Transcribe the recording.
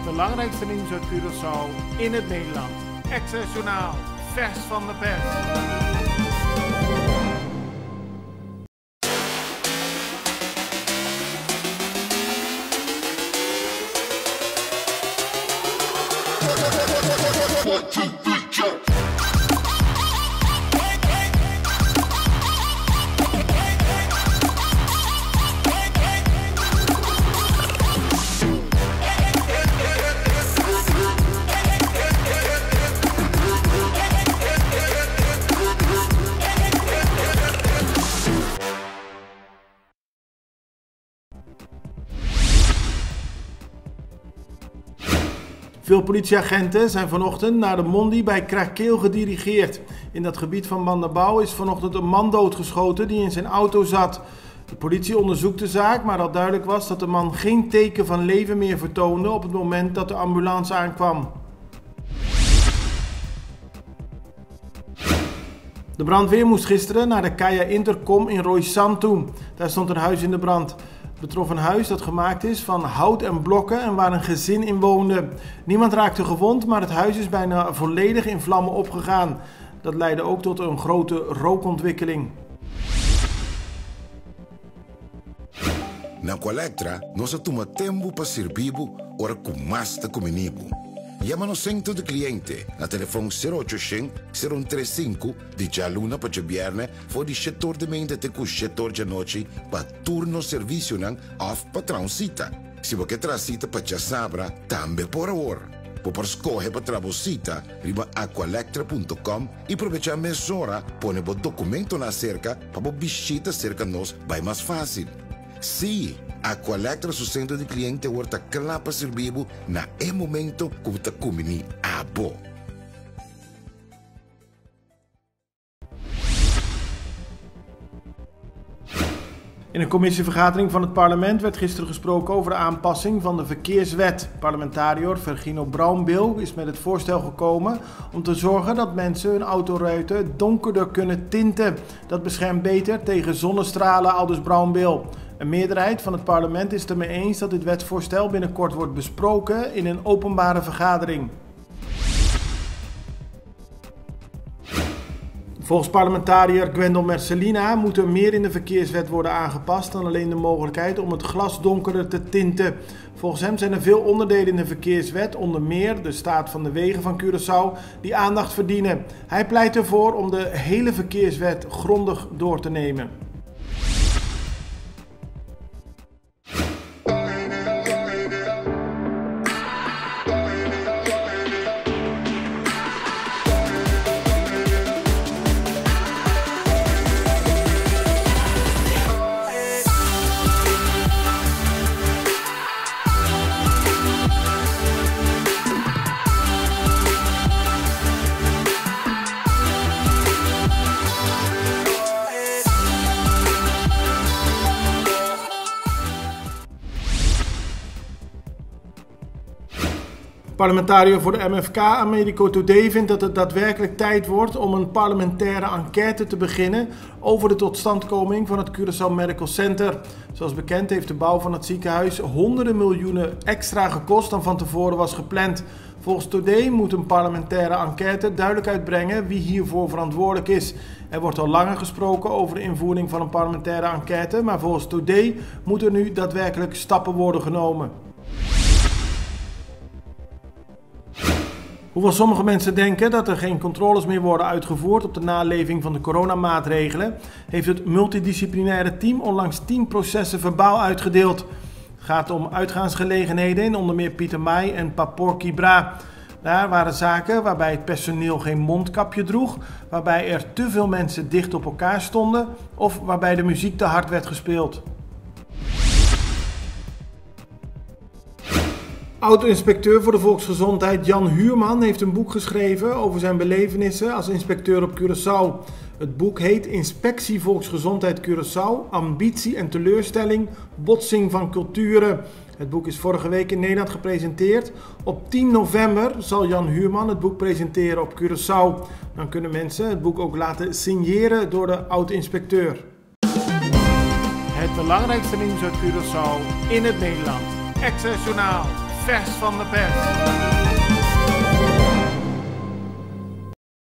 belangrijkste nieuws uit Curaçao in het Nederland. Access Journaal, vers van de pers. Veel politieagenten zijn vanochtend naar de Mondi bij Krakeel gedirigeerd. In dat gebied van Bandabouw is vanochtend een man doodgeschoten die in zijn auto zat. De politie onderzoekt de zaak, maar al duidelijk was dat de man geen teken van leven meer vertoonde op het moment dat de ambulance aankwam. De brandweer moest gisteren naar de Kaya Intercom in Roysand toe. Daar stond een huis in de brand. Het betrof een huis dat gemaakt is van hout en blokken en waar een gezin in woonde. Niemand raakte gewond, maar het huis is bijna volledig in vlammen opgegaan. Dat leidde ook tot een grote rookontwikkeling. Na Colectra, nós toma tempo para servir ora com mais de comunibo. Llama-nos sempre de cliente na telefone 0800-035 de Jaluna para Jabierne voor die setor de mente te cu setor de noite para turno serviço nan of patrãozita. Se você tracita para Jasabra, também por hora. Por escolher para trabocita, riba aqualectra.com e aproveitar a mesura, põe o documento na cerca para visita cerca nós vai mais fácil. Sim. Aqualectra su centro de cliente horta clapa servibo na e momento como ta kumini abo. In een commissievergadering van het parlement werd gisteren gesproken over de aanpassing van de verkeerswet. Parlementariër Virginie Braunbil is met het voorstel gekomen om te zorgen dat mensen hun autoruiten donkerder kunnen tinten. Dat beschermt beter tegen zonnestralen, aldus Braunbil. Een meerderheid van het parlement is het ermee eens dat dit wetsvoorstel binnenkort wordt besproken in een openbare vergadering. Volgens parlementariër Gwendol Mercelina moet er meer in de verkeerswet worden aangepast dan alleen de mogelijkheid om het glas donkerder te tinten. Volgens hem zijn er veel onderdelen in de verkeerswet, onder meer de staat van de wegen van Curaçao, die aandacht verdienen. Hij pleit ervoor om de hele verkeerswet grondig door te nemen. Parlementariër voor de MFK, Americo Today, vindt dat het daadwerkelijk tijd wordt om een parlementaire enquête te beginnen over de totstandkoming van het Curaçao Medical Center. Zoals bekend heeft de bouw van het ziekenhuis honderden miljoenen extra gekost dan van tevoren was gepland. Volgens Today moet een parlementaire enquête duidelijk uitbrengen wie hiervoor verantwoordelijk is. Er wordt al langer gesproken over de invoering van een parlementaire enquête, maar volgens Today moeten er nu daadwerkelijk stappen worden genomen. Hoewel sommige mensen denken dat er geen controles meer worden uitgevoerd op de naleving van de coronamaatregelen, heeft het multidisciplinaire team onlangs 10 processen verbaal uitgedeeld. Het gaat om uitgaansgelegenheden in onder meer Pietermaai en Paporki Bra. Daar waren zaken waarbij het personeel geen mondkapje droeg, waarbij er te veel mensen dicht op elkaar stonden of waarbij de muziek te hard werd gespeeld. Oud-inspecteur voor de volksgezondheid Jan Huurman heeft een boek geschreven over zijn belevenissen als inspecteur op Curaçao. Het boek heet Inspectie Volksgezondheid Curaçao, Ambitie en Teleurstelling, Botsing van Culturen. Het boek is vorige week in Nederland gepresenteerd. Op 10 november zal Jan Huurman het boek presenteren op Curaçao. Dan kunnen mensen het boek ook laten signeren door de oud-inspecteur. Het belangrijkste nieuws uit Curaçao in het Nederland. Access Journaal. vers van de pers.